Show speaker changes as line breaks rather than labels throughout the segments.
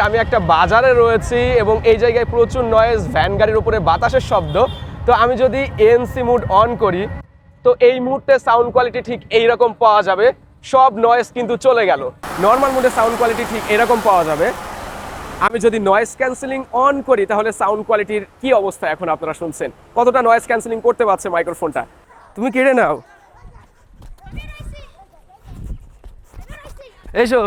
আমি একটা বাজারে রয়েছি এবং এই জায়গায় প্রচুর নয়েজ, ভ্যান গাড়ির উপরে বাতাসের শব্দ। তো আমি যদি এএনসি মোড অন করি তো এই মুহূর্তে সাউন্ড কোয়ালিটি ঠিক এইরকম পাওয়া যাবে, সব নয়েজ কিন্তু চলে গেল। নর্মাল মোডে সাউন্ড কোয়ালিটি ঠিক এরকম পাওয়া যাবে। আমি যদি নয়েজ ক্যান্সেলিং অন করি তাহলে সাউন্ড কোয়ালিটির কি অবস্থা এখন আপনারা শুনছেন, কতটা নয়েজ ক্যান্সেলিং করতে পারছে মাইক্রোফোনটা। তুমি কেড়ে নাও, এসো।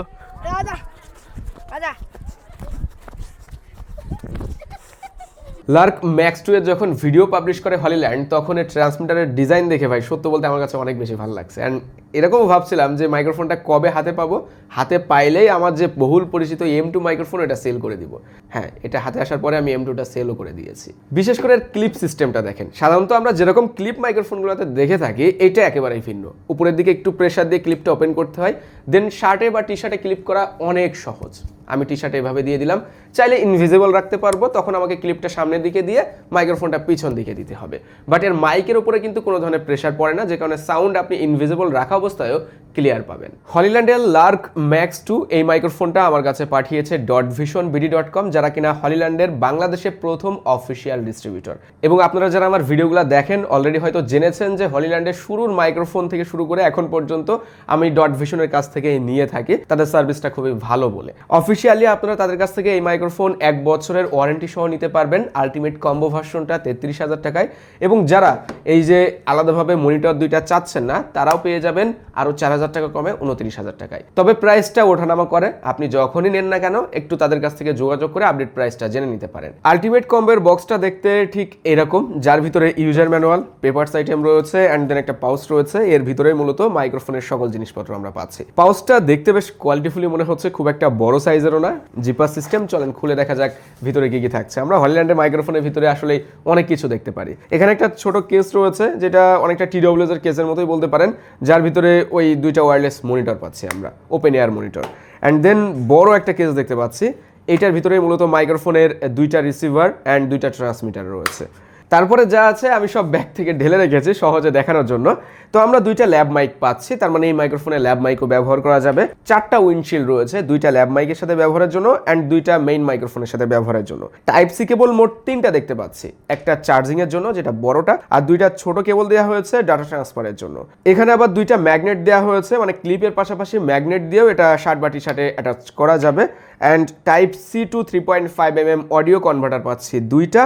লার্ক ম্যাক্স 2 এর যখন ভিডিও পাবলিশ করে হলিল্যান্ড তখন এর ট্রান্সমিটারের ডিজাইন দেখে ভাই সত্য বলতে আমার কাছে অনেক বেশি ভালো লাগছে। অ্যান্ড এরকমও ভাবছিলাম যে মাইক্রোফোনটা কবে হাতে পাবো, হাতে পাইলেই আমার যে বহুল পরিচিত M2 মাইক্রোফোন এটা সেল করে দিব। হ্যাঁ, এটা হাতে আসার পরে আমি M2টা সেলও করে দিয়েছি। বিশেষ করে ক্লিপ সিস্টেমটা দেখেন, সাধারণত আমরা যেরকম ক্লিপ মাইক্রোফোনগুলোতে দেখে থাকি এটা একেবারেই ভিন্ন। উপরের দিকে একটু প্রেশার দিয়ে ক্লিপটা ওপেন করতে হয়, দেন শার্টে বা টি শার্টে ক্লিপ করা অনেক সহজ। আমি টি শার্টে এভাবে দিয়ে দিলাম, চাইলে ইনভিজিবল রাখতে পারবো, তখন আমাকে ক্লিপটা সামনের দিকে দিয়ে মাইক্রোফোনটা পিছন দিকে দিতে হবে। বাট এর মাইকের উপরে কিন্তু কোনো ধরনের প্রেশার পড়ে না, যে কারণে সাউন্ড আপনি ইনভিজিবল রাখা অবস্থায়ও ক্লিয়ার পাবেন। হলিল্যান্ডের লার্ক ম্যাক্স 2 এই মাইক্রোফোনটা আমার কাছে পাঠিয়েছে .visionbd.com, যারা কিনা হলিল্যান্ডের বাংলাদেশে প্রথম অফিসিয়াল ডিস্ট্রিবিউটর। এবং আপনারা যারা আমার ভিডিওগুলো দেখেন অলরেডি হয়তো জেনেছেন যে হলিল্যান্ডের শুরুর মাইক্রোফোন থেকে শুরু করে এখন পর্যন্ত আমি .visionের কাছ থেকে নিয়ে থাকি, তাদের সার্ভিসটা খুবই ভালো বলে। অফিসিয়ালি আপনারা তাদের কাছ থেকে এই মাইক্রোফোন 1 বছরের ওয়ারেন্টি সহ নিতে পারবেন, আলটিমেট কম্বো ভার্সনটা 33,000 টাকায়। এবং যারা এই যে আলাদাভাবে মনিটর দুইটা চাচ্ছেন না তারাও পেয়ে যাবেন আরও 4,000 টাকা কমে 29,000 টাকায়। তবে প্রাইসটা ওঠানামা করে, আপনি যখনই নেন না কেন একটু তাদের কাছ থেকে যোগাযোগ করে আপডেট প্রাইসটা জেনে নিতে পারেন। আলটিমেট কম্বোর বক্সটা দেখতে ঠিক এরকম, যার ভিতরে ইউজার ম্যানুয়াল, পেপারস আইটেম রয়েছে অ্যান্ড দেন একটা পাউচ রয়েছে। এর ভিতরেই মূলত মাইক্রোফোনের সকল জিনিসপত্র আমরা পাচ্ছি। পাউচটা দেখতে বেশ কোয়ালিটিফুলি মনে হচ্ছে, খুব একটা বড় সাইজেরও না। জিপার সিস্টেম, চলেন খুলে দেখা যাক ভিতরে কি কি থাকছে। আমরা হলিল্যান্ডের মাইক্রোফোনের ভিতরে আসলে অনেক কিছু দেখতে পারি। এখানে একটা ছোট কেস রয়েছে যেটা অনেকটা TWS এর কেসের মতোই বলতে পারেন, যার ভিতরে ওই দুইটা ওয়্যারলেস মনিটর পাচ্ছি আমরা, open air monitor. And then বড় একটা কেস দেখতে পাচ্ছি, এটার ভিতরে মূলত মাইক্রোফোনের দুইটা রিসিভার অ্যান্ড দুইটা ট্রান্সমিটার রয়েছে। তারপরে যা আছে আমি সব ব্যাগ থেকে ঢেলে রেখেছি সহজে দেখানোর জন্য। তো আমরা দুইটা ল্যাব মাইক পাচ্ছি, তার মানে এই মাইক্রোফোনে ল্যাব মাইকও ব্যবহার করা যাবে। 4টা উইন্ডশিল্ড রয়েছে, দুইটা ল্যাব মাইকের সাথে ব্যবহারের জন্য অ্যান্ড দুইটা মেইন মাইক্রোফোনের সাথে ব্যবহারের জন্য। টাইপ সি কেবল মোট 3টা দেখতে পাচ্ছি, একটা চার্জিং এর জন্য যেটা বড়টা, আর দুইটা ছোট কেবল দেওয়া হয়েছে ডাটা ট্রান্সফারের জন্য। এখানে আবার দুইটা ম্যাগনেট দেওয়া হয়েছে, মানে ক্লিপের পাশাপাশি ম্যাগনেট দিয়েও এটা শার্ট বা টি শার্টে অ্যাটাচ করা যাবে। And type C to 3.5mm audio converter পাচ্ছি দুইটা।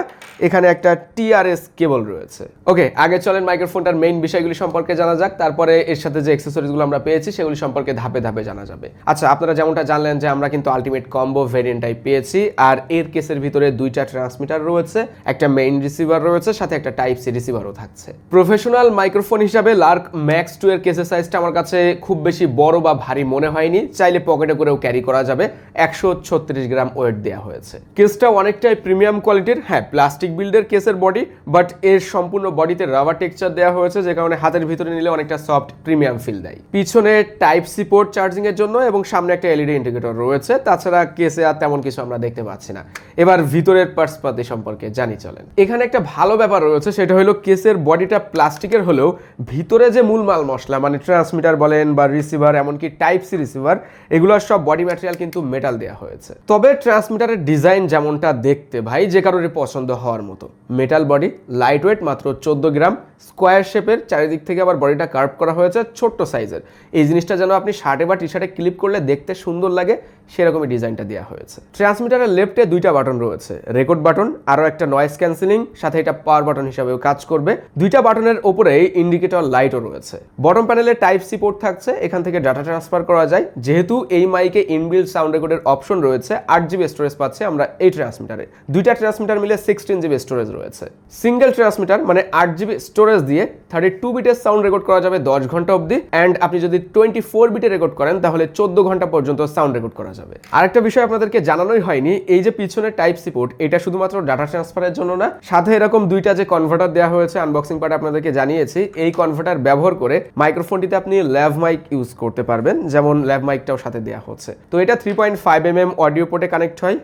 এখানে একটা TRS কেবল রয়েছে। ওকে, আগে চলেন মাইক্রোফোনটার মেইন বিষয়গুলি সম্পর্কে জানা যাক, তারপরে এর সাথে যে অ্যাক্সেসরিজগুলো আমরা পেয়েছি সেগুলি সম্পর্কে ধাপে ধাপে জানা যাবে। আচ্ছা, আপনারা যেমনটা জানলেন যে আমরা কিন্তু আলটিমেট কম্বো ভেরিয়েন্টটাই পেয়েছি, আর এর কেসের ভিতরে দুইটা ট্রান্সমিটার রয়েছে, একটা মেইন রিসিভার রয়েছে, সাথে একটা টাইপ সি রিসিভারও থাকছে। প্রফেশনাল মাইক্রোফোন হিসাবে লার্ক ম্যাক্স 2 এর কেসের সাইজটা আমার কাছে খুব বেশি বড় বা ভারী মনে হয়নি, চাইলে পকেটে করেও ক্যারি করা যাবে। 136 গ্রাম ওয়েট দেওয়া হয়েছে। কেসটা অনেকটাই প্রিমিয়াম কোয়ালিটির। হ্যাঁ, প্লাস্টিক বিল্ডের কেসের বডি, বাট এর সম্পূর্ণ বডিতে রাবার টেক্সচার দেওয়া হয়েছে, যে কারণে হাতের ভিতরে নিলে অনেকটা সফট প্রিমিয়াম ফিল দেয়। পিছনে টাইপ সি পোর্ট চার্জিং এর জন্য এবং সামনে একটা LED ইন্ডিকেটর রয়েছে। তাছাড়া কেসে আর তেমন কিছু আমরা দেখতে পাচ্ছি না। এবার ভিতরের পার্টসপাতি সম্পর্কে জানি চলেন। এখানে একটা ভালো ব্যাপার রয়েছে, সেটা হলো কেসের বডিটা প্লাস্টিকের হলেও ভিতরে যে মূল মাল মশলা, মানে ট্রান্সমিটার বলেন বা রিসিভার, এমনকি টাইপ সি রিসিভার, এগুলোর সব বডি ম্যাটেরিয়াল কিন্তু মেটাল দেওয়া হয়েছে। তবে ট্রান্সমিটারের ডিজাইন যেমনটা দেখতে ভাই যে কারোরই পছন্দ হওয়ার মতো। মেটাল বডি, লাইট ওয়েট, মাত্র 14 গ্রাম, স্কোয়ার শেপের, চারিদিক থেকে আবার বডিটা কার্ভ করা হয়েছে ছোট্ট সাইজের। এই জিনিসটা যেন আপনি শার্টে বা টি শার্টে ক্লিপ করলে দেখতে সুন্দর লাগে সেরকমই ডিজাইনটা দেওয়া হয়েছে। ট্রান্সমিটারের লেফটে দুইটা বাটন রয়েছে, রেকর্ড বাটন, আরও একটা নয়েজ ক্যান্সেলিং, সাথে এটা পাওয়ার বাটন হিসাবেও কাজ করবে। দুইটা বাটনের ওপরেই ইন্ডিকেটর লাইটও রয়েছে। বটম প্যানেলে টাইপ সি পোর্ট থাকছে, এখান থেকে ডাটা ট্রান্সফার করা যায়। যেহেতু এই মাইকে ইনবিল্ট সাউন্ড রেকর্ডের অপশন রয়েছে, 8GB স্টোরেজ পাচ্ছে আমরা এই ট্রান্সমিটারে। দুইটা ট্রান্সমিটার মিলে 16GB স্টোরেজ রয়েছে। সিঙ্গেল ট্রান্সমিটার মানে 8GB স্টোরেজ দিয়ে 32 বিটের সাউন্ড রেকর্ড করা যাবে 10 ঘন্টা অবধি। অ্যান্ড আপনি যদি 24 বিটে রেকর্ড করেন তাহলে 14 ঘন্টা পর্যন্ত সাউন্ড রেকর্ড করা যাবে। আরেকটা বিষয় আপনাদেরকে জানানোই হয়নি, এই যে পিছনে টাইপ সি পোর্ট, এটা শুধুমাত্র ডাটা ট্রান্সফারের জন্য না, সাথে এরকম দুইটা যে কনভার্টার দেওয়া হয়েছে, আনবক্সিং পার্টে আপনাদেরকে জানিয়েছি, এই কনভার্টার ব্যবহার করে মাইক্রোফোনটিতে আপনি ল্যাভ মাইক ইউজ করতে পারবেন, যেমন ল্যাভ মাইকটাও সাথে দেওয়া হচ্ছে। তো এটা 3.5mm অডিও পোর্টে কানেক্ট হয়,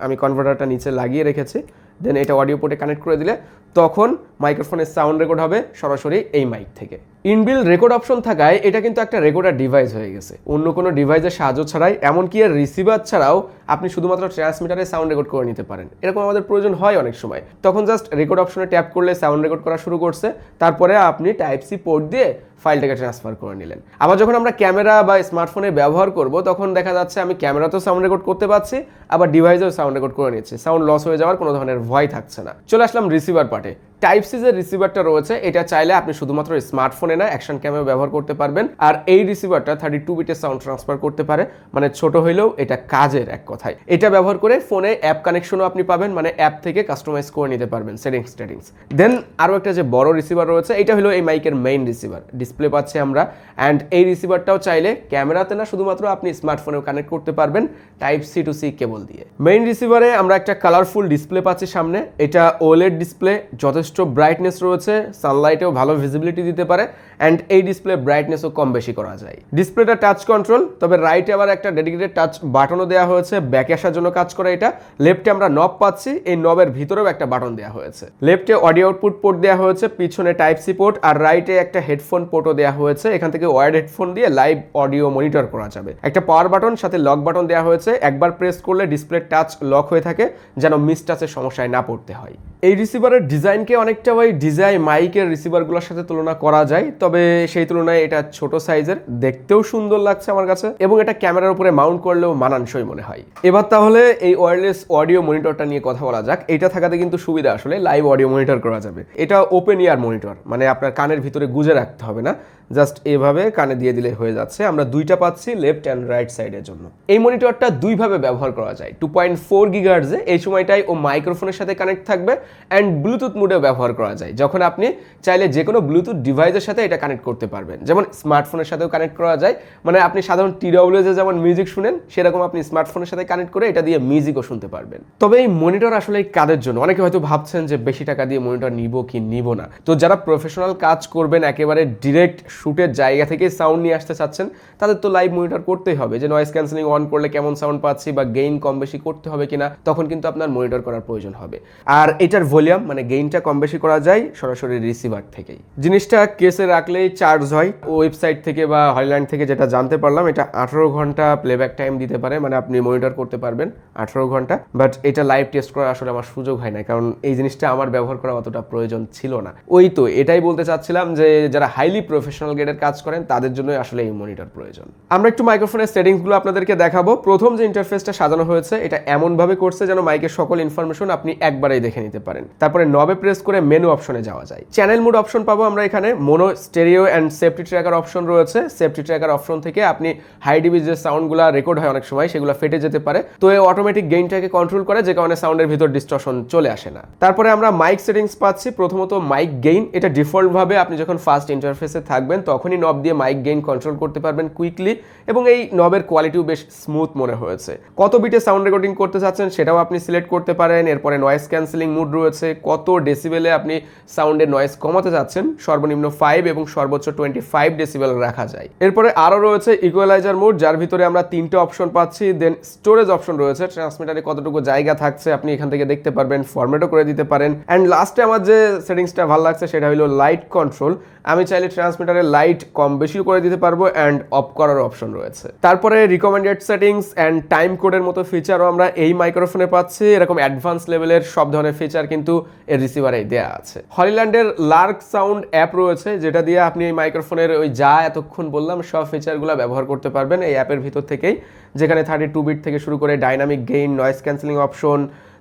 আমি কনভার্টারটা নিচে লাগিয়ে রেখেছি। দেন এটা অডিও পোর্টে কানেক্ট করে দিলে তখন মাইক্রোফোনের সাউন্ড রেকর্ড হবে সরাসরি এই মাইক থেকে। ইনবিল্ট রেকর্ড অপশন থাকায় এটা কিন্তু একটা রেকর্ডার ডিভাইস হয়ে গেছে, অন্য কোনো ডিভাইসের সাহায্য ছাড়াই, এমনকি এর রিসিভার ছাড়াও আপনি শুধুমাত্র ট্রান্সমিটারে সাউন্ড রেকর্ড করে নিতে পারেন। এরকম আমাদের প্রয়োজন হয় অনেক সময়, তখন জাস্ট রেকর্ড অপশনে ট্যাপ করলে সাউন্ড রেকর্ড করা শুরু করছে, তারপরে আপনি টাইপ সি পোর্ট দিয়ে ফাইলটাকে ট্রান্সফার করে নিলেন। আবার যখন আমরা ক্যামেরা বা স্মার্টফোনে ব্যবহার করব তখন দেখা যাচ্ছে আমি ক্যামেরাতেও সাউন্ড রেকর্ড করতে পারছি, আবার ডিভাইসেও সাউন্ড রেকর্ড করে নিচ্ছি, সাউন্ড লস হয়ে যাওয়ার কোনো ধরনের ভয় থাকছে না। চলে আসলাম রিসিভার পার্টে। টাইপ সি যে রিসিভারটা রয়েছে এটা চাইলে আপনি শুধুমাত্র স্মার্টফোনে না অ্যাকশন ক্যামেরা ব্যবহার করতে পারবেন। আর এই রিসিভারটা 32 বিটের সাউন্ড ট্রান্সফার করতে পারে, মানে ছোট হইলেও এটা কাজের এক কথায়। এটা ব্যবহার করে ফোনে অ্যাপ কানেকশনও আপনি পাবেন, মানে অ্যাপ থেকে কাস্টমাইজ করে নিতে পারবেন সেটিংস। দেন আরও একটা যে বড় রিসিভার রয়েছে এটা হলো এই মাইকের মেইন রিসিভার, ডিসপ্লে পাচ্ছি আমরা। অ্যান্ড এই রিসিভারটাও চাইলে ক্যামেরাতে না শুধুমাত্র আপনি স্মার্টফোনেও কানেক্ট করতে পারবেন type C to C cable দিয়ে। মেইন রিসিভারে আমরা একটা কালারফুল ডিসপ্লে পাচ্ছি সামনে, এটা ওলেড ডিসপ্লে, যথেষ্ট ব্রাইটনেস রয়েছে, সানলাইটেও ভালো ভিজিবিলিটি দিতে পারে। অ্যান্ড এই ডিসপ্লে ব্রাইটনেসও কম বেশি করা যায়। ডিসপ্লেটা টাচ কন্ট্রোল, তবে রাইটে আবার একটা ডেডিকেটেড টাচ বাটনও দেওয়া হয়েছে, ব্যাকে আসার জন্য কাজ করে এটা। লেফটে আমরা নব পাচ্ছি, এই নবের ভিতরেও একটা বাটন দেওয়া হয়েছে। লেফটে অডিও আউটপুট পোর্ট দেওয়া হয়েছে, পিছনে টাইপ সি পোর্ট, আর রাইটে একটা হেডফোন পোর্টও দেওয়া হয়েছে। এখান থেকে ওয়ার্ড হেডফোন দিয়ে লাইভ অডিও মনিটর করা যাবে। একটা পাওয়ার বাটন, সাথে লক বাটন দেওয়া হয়েছে, একবার প্রেস করলে ডিসপ্লে টাচ লক হয়ে থাকে যেন মিস টাচের সমস্যায় না পড়তে হয়। এই রিসিভারের ডিজাইনকে অনেকটা ওই ডিজাই মাইকের রিসিভারগুলোর সাথে তুলনা করা যায়, তবে সেই তুলনায় এটা ছোট সাইজের, দেখতেও সুন্দর লাগছে আমার কাছে, এবং এটা ক্যামেরার উপরে মাউন্ট করলেও মানানসই মনে হয়। এবার তাহলে এই ওয়্যারলেস অডিও মনিটরটা নিয়ে কথা বলা যাক। এটা থাকাতে কিন্তু সুবিধা, আসলে লাইভ অডিও মনিটর করা যাবে। এটা ওপেন ইয়ার মনিটর, মানে আপনার কানের ভিতরে গুজে রাখতে হবে না, জাস্ট এভাবে কানে দিয়ে দিলে হয়ে যাচ্ছে। আমরা দুইটা পাচ্ছি লেফট অ্যান্ড রাইট সাইডের জন্য। এই মনিটরটা দুইভাবে ব্যবহার করা যায়। 2.4 গিগাহার্টজে এই সময়টাই ও মাইক্রোফোনের সাথে কানেক্ট থাকবে, অ্যান্ড ব্লুটুথ মোডেও ব্যবহার করা যায়, যখন আপনি চাইলে যে কোনো ব্লুটুথ ডিভাইসের সাথে এটা কানেক্ট করতে পারবেন। যেমন স্মার্টফোনের সাথেও কানেক্ট করা যায়, মানে আপনি সাধারণ TWS-এ যেমন মিউজিক শুনেন সেরকম আপনি স্মার্টফোনের সাথে কানেক্ট করে এটা দিয়ে মিউজিকও শুনতে পারবেন। তবে এই মনিটর আসলে কাদের জন্য? অনেকে হয়তো ভাবছেন যে বেশি টাকা দিয়ে মনিটর নিব কি নিব না। তো যারা প্রফেশনাল কাজ করবেন, একেবারে ডিরেক্ট শুটের জায়গা থেকে সাউন্ড নিয়ে আসতে চাচ্ছেন, তাদের তো লাইভ মনিটর করতেই হবে। যে নয়েজ ক্যান্সেলিং অন করলে কেমন সাউন্ড পাচ্ছি বা গেইন কম বেশি করতে হবে কিনা, তখন কিন্তু আপনার মনিটর করার প্রয়োজন হবে। আর এটার ভলিউম মানে গেইনটা কম বেশি করা যায় সরাসরি রিসিভার থেকেই। জিনিসটা কেসে রাখলেই চার্জ হয়। ওয়েবসাইট থেকে বা হলিল্যান্ড থেকে যেটা জানতে পারলাম, এটা 18 ঘন্টা প্লেব্যাক টাইম দিতে পারে, মানে আপনি মনিটর করতে পারবেন 18 ঘন্টা। বাট এটা লাইভ টেস্ট করার আসলে আমার সুযোগ হয় না, কারণ এই জিনিসটা আমার ব্যবহার করা অতটা প্রয়োজন ছিল না। ওই তো এটাই বলতে চাচ্ছিলাম যে যারা হাইলি প্রফেশনাল গ্রেডের কাজ করেন তাদের জন্য আসলে এই মনিটর প্রয়োজন। আমরা একটু মাইক্রোফোনের সেটিংসগুলো আপনাদেরকে দেখাবো। প্রথম যে ইন্টারফেসটা সাজানো হয়েছে এটা এমনভাবে করছে যেন মাইকের সকল ইনফরমেশন আপনি একবারেই দেখে নিতে পারেন। তারপরে নবে প্রেস করে মেনু অপশনে যাওয়া যায়। চ্যানেল মোড অপশন পাবো আমরা এখানে, mono, stereo and safety tracker option রয়েছে। সেফটি ট্র্যাকার অপশন থেকে আপনি হাই ডিবি যে সাউন্ডগুলো রেকর্ড হয় অনেক সময় সেগুলো ফেটে যেতে পারে, তো এই অটোমেটিক গেইনটাকে কন্ট্রোল করে, যে কারণে সাউন্ডের ভিতর ডিস্টরশন চলে আসে না। তারপরে আমরা মাইক সেটিংস পাচ্ছি। প্রথমত মাইক গেইন, এটা ডিফল্ট ভাবে আপনি যখন ফার্স্ট ইন্টারফেসে থাকবেন তখনই নব দিয়ে মাইক গেইন কন্ট্রোল করতে পারবেন কুইকলি, এবং এই নবের কোয়ালিটিও বেশ স্মুথ মনে হয়েছে। কত বিটে সাউন্ড রেকর্ডিং করতে চাচ্ছেন সেটাও আপনি সিলেক্ট করতে পারেন। এরপরে নয়েজ ক্যান্সেলিং মুড রয়েছে, কত ডেসিবেলে আপনি সাউন্ডের নয়েজ কমাতে যাচ্ছেন, সর্বনিম্ন 5 এবং সর্বোচ্চ 25 ডেসিবেল রাখা যায়। এরপরে আরও রয়েছে ইকুয়ালাইজার মোড, যার ভিতরে আমরা 3টে অপশন পাচ্ছি। দেন স্টোরেজ অপশন রয়েছে, ট্রান্সমিটারে কতটুকু জায়গা থাকছে আপনি এখান থেকে দেখতে পারবেন, ফরম্যাটও করে দিতে পারেন। অ্যান্ড লাস্টে আমার যে সেটিংসটা ভালো লাগছে সেটা হলো লাইট কন্ট্রোল। আমি চাইলে ট্রান্সমিটারের লাইট কম বেশিও করে দিতে পারবো, অ্যান্ড অফ করার অপশন রয়েছে। তারপরে রিকমেন্ডেড সেটিংস অ্যান্ড টাইম কোডের মতো ফিচারও আমরা এই মাইক্রোফোনে পাচ্ছি। এরকম অ্যাডভান্স লেভেলের সব ধরনের ফিচার কিন্তু এর রিসিভারেই দেওয়া আছে। হলিল্যান্ডের লার্ক সাউন্ড অ্যাপ রয়েছে, যেটা দিয়ে আপনি এই মাইক্রোফোনের ওই যা এতক্ষণ বললাম সব ফিচারগুলো ব্যবহার করতে পারবেন এই অ্যাপের ভিতর থেকেই, যেখানে 32 বিট থেকে শুরু করে dynamic gain, noise cancelling option,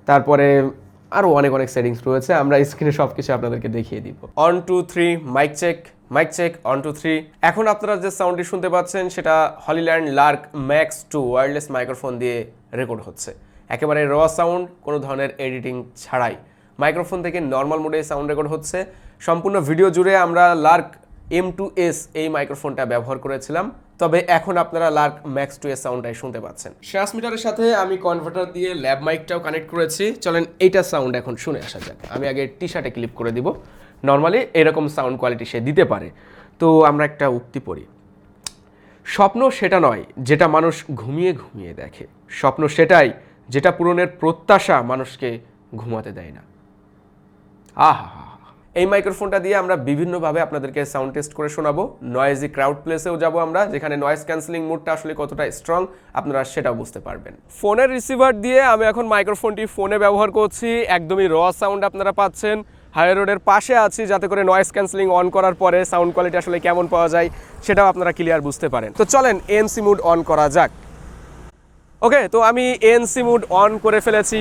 তারপরে আরও অনেক অনেক সেটিংস রয়েছে। আমরা স্ক্রিনে সব কিছু আপনাদেরকে দেখিয়ে দিব। 1 2 3 মাইক চেক, মাইক চেক, 1 2 3। এখন আপনারা যে সাউন্ডটি শুনতে পাচ্ছেন সেটা Hollyland Lark Max 2 wireless microphone দিয়ে রেকর্ড হচ্ছে। একেবারে র সাউন্ড, কোনো ধরনের এডিটিং ছাড়াই মাইক্রোফোন থেকে নর্মাল মোডে সাউন্ড রেকর্ড হচ্ছে। সম্পূর্ণ ভিডিও জুড়ে আমরা লার্ক M2S এই মাইক্রোফোনটা ব্যবহার করেছিলাম, তবে এখন আপনারা লার্ক ম্যাক্স 2 এর সাউন্ডটাই শুনতে পাচ্ছেন। ট্রান্সমিটারের সাথে আমি কনভার্টার দিয়ে ল্যাব মাইকটাও কানেক্ট করেছি। চলেন এইটা সাউন্ড এখন শুনে আসা যাক। আমি আগে টি-শার্টে ক্লিপ করে দিব, নর্মালি এরকম সাউন্ড কোয়ালিটি সে দিতে পারে। তো আমরা একটা উক্তি পড়ি, স্বপ্ন সেটা নয় যেটা মানুষ ঘুমিয়ে ঘুমিয়ে দেখে, স্বপ্ন সেটাই যেটা পূরণের প্রত্যাশা মানুষকে ঘুমাতে দেয় না। আহা, এই মাইক্রোফোনটা দিয়ে আমরা বিভিন্নভাবে আপনাদেরকে সাউন্ড টেস্ট করে শোনাবো। নয়েজি ক্রাউড প্লেসেও যাব আমরা, যেখানে নয়েজ ক্যান্সেলিং মোডটা আসলে কতটা স্ট্রং আপনারা সেটাও বুঝতে পারবেন। ফোনের রিসিভার দিয়ে আমি এখন মাইক্রোফোনটি ফোনে ব্যবহার করছি, একদমই র সাউন্ড আপনারা পাচ্ছেন। হাই রোডের পাশে আছি, যাতে করে নয়েজ ক্যান্সেলিং অন করার পরে সাউন্ড কোয়ালিটি আসলে কেমন পাওয়া যায় সেটাও আপনারা ক্লিয়ার বুঝতে পারেন। তো চলেন এএনসি মোড অন করা যাক। ওকে, তো আমি এএনসি মোড অন করে ফেলেছি,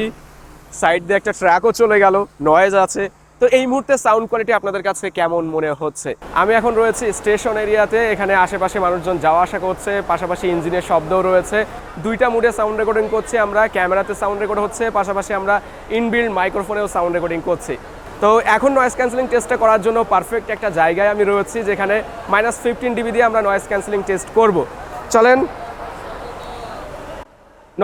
সাইড দিয়ে একটা ট্র্যাকও চলে গেল, নয়েজ আছে। তো এই মুহূর্তে সাউন্ড কোয়ালিটি আপনাদের কাছে কেমন মনে হচ্ছে? আমি এখন রয়েছি স্টেশন এরিয়াতে, এখানে আশেপাশে মানুষজন যাওয়া আসা করছে, পাশাপাশি ইঞ্জিনের শব্দও রয়েছে। দুইটা মুডে সাউন্ড রেকর্ডিং করছি আমরা, ক্যামেরাতে সাউন্ড রেকর্ড হচ্ছে, পাশাপাশি আমরা ইনবিল্ড মাইক্রোফোনেও সাউন্ড রেকর্ডিং করছি। তো এখন নয়েজ ক্যান্সেলিং টেস্টটা করার জন্য পারফেক্ট একটা জায়গায় আমি রয়েছি, যেখানে -15 dB দিয়ে আমরা নয়েজ ক্যান্সেলিং টেস্ট করব। চলেন।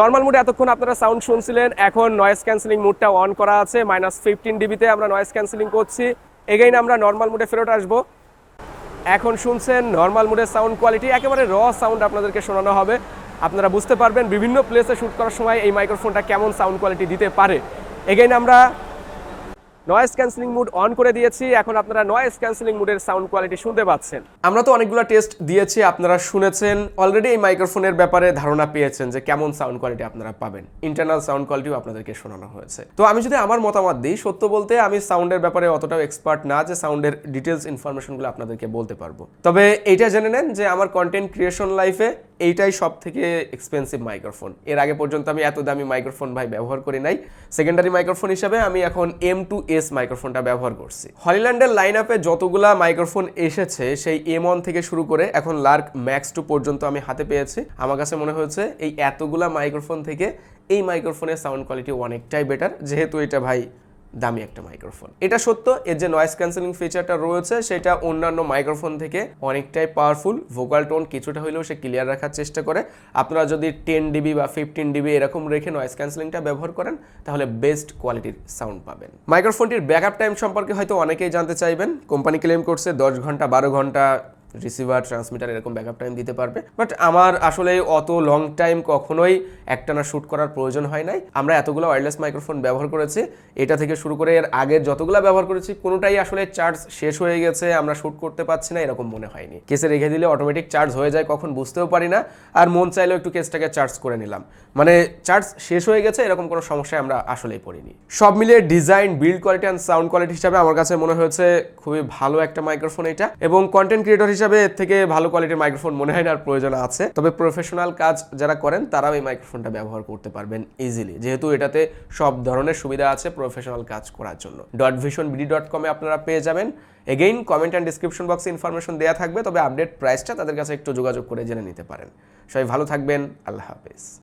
নর্মাল মুডে এতক্ষণ আপনারা সাউন্ড শুনছিলেন, এখন নয়েজ ক্যান্সেলিং মুডটা অন করা আছে, -15 dB তে আমরা নয়েজ ক্যান্সেলিং করছি। এগেইন আমরা নর্মাল মুডে ফেরত আসবো। এখন শুনছেন নর্মাল মুডের সাউন্ড কোয়ালিটি, একেবারে র সাউন্ড আপনাদেরকে শোনানো হবে। আপনারা বুঝতে পারবেন বিভিন্ন প্লেসে শ্যুট করার সময় এই মাইক্রোফোনটা কেমন সাউন্ড কোয়ালিটি দিতে পারে। এগেইন আমরা নয়েজ ক্যান্সেলিং মুড অন করে দিয়েছি, এখন আপনারা নয়েজ ক্যান্সেলিং মুডের সাউন্ড কোয়ালিটি শুনতে পাচ্ছেন। আমরা তো অনেকগুলো টেস্ট দিয়েছি, আপনারা শুনেছেন অলরেডি, এই মাইক্রোফোনের ব্যাপারে ধারণা পেয়েছেন যে কেমন সাউন্ড কোয়ালিটি আপনারা পাবেন। ইন্টারনাল সাউন্ড কোয়ালিটিও আপনাদেরকে শোনানো হয়েছে। তো আমি যদি আমার মতামত দিই, সত্য বলতে আমি সাউন্ডের ব্যাপারে অতটাও এক্সপার্ট না যে সাউন্ডের ডিটেলস ইনফরমেশনগুলো আপনাদেরকে বলতে পারবো। তবে এইটা জেনে নেন যে আমার কন্টেন্ট ক্রিয়েশন লাইফে এইটাই সব থেকে এক্সপেন্সিভ মাইক্রোফোন। এর আগে পর্যন্ত আমি এত দামি মাইক্রোফোন ভাই ব্যবহার করি নাই। সেকেন্ডারি মাইক্রোফোন হিসাবে আমি এখন M2S মাইক্রোফোনটা ব্যবহার করছি। হলিল্যান্ডের লাইন আপে যতগুলা মাইক্রোফোন এসেছে, সেই M1 থেকে শুরু করে এখন লার্ক ম্যাক্স 2 পর্যন্ত আমি হাতে পেয়েছি। আমার কাছে মনে হয়েছে এই এতগুলা মাইক্রোফোন থেকে এই মাইক্রোফোনের সাউন্ড কোয়ালিটি অনেকটাই বেটার, যেহেতু এটা ভাই দামি একটা মাইক্রোফোন। এটা সত্য, এর যে নয়েজ ক্যান্সেলিং ফিচারটা রয়েছে সেটা অন্যান্য মাইক্রোফোন থেকে অনেকটাই পাওয়ারফুল। ভোকাল টোন কিছুটা হলেও সে ক্লিয়ার রাখার চেষ্টা করে। আপনারা যদি 10 dB বা 15 dB এরকম রেখে নয়েজ ক্যান্সেলিংটা ব্যবহার করেন, তাহলে বেস্ট কোয়ালিটির সাউন্ড পাবেন। মাইক্রোফোনটির ব্যাকআপ টাইম সম্পর্কে হয়তো অনেকেই জানতে চাইবেন। কোম্পানি ক্লেম করছে 10 ঘন্টা 12 ঘন্টা রিসিভার ট্রান্সমিটার এরকম ব্যাকআপ টাইম দিতে পারবে, বাট আমার আসলে অত লং টাইম কখনোই একটানা শ্যুট করার প্রয়োজন হয় নাই। আমরা এতগুলো ওয়্যারলেস মাইক্রোফোন ব্যবহার করেছি, এটা থেকে শুরু করে এর আগের যতগুলো ব্যবহার করেছি কোনোটাই আসলে চার্জ শেষ হয়ে গেছে, আমরা শ্যুট করতে পারছি না, এরকম মনে হয়নি। কেসে রেখে দিলে অটোমেটিক চার্জ হয়ে যায়, কখন বুঝতেও পারি না, আর মন চাইলেও একটু কেসটাকে চার্জ করে নিলাম, মানে চার্জ শেষ হয়ে গেছে, এরকম কোনো সমস্যায় আমরা আসলেই পড়িনি। সব মিলিয়ে design, build quality and sound quality হিসাবে আমার কাছে মনে হয়েছে খুবই ভালো একটা মাইক্রোফোন এটা, এবং কন্টেন্ট ক্রিয়েটর হিসাবে এর থেকে ভালো কোয়ালিটির মাইক্রোফোন মনে হয় না আর প্রয়োজন আছে। তবে প্রফেশনাল কাজ যারা করেন তারাও এই মাইক্রোফোনটা ব্যবহার করতে পারবেন ইজিলি, যেহেতু এটাতে সব ধরনের সুবিধা আছে প্রফেশনাল কাজ করার জন্য। .visionbd.com এ আপনারা পেয়ে যাবেন। এগেইন কমেন্ট অ্যান্ড ডিসক্রিপশন বক্সে ইনফরমেশন দেওয়া থাকবে, তবে আপডেট প্রাইসটা তাদের কাছে একটু যোগাযোগ করে জেনে নিতে পারেন। সবাই ভালো থাকবেন, আল্লাহ হাফেজ।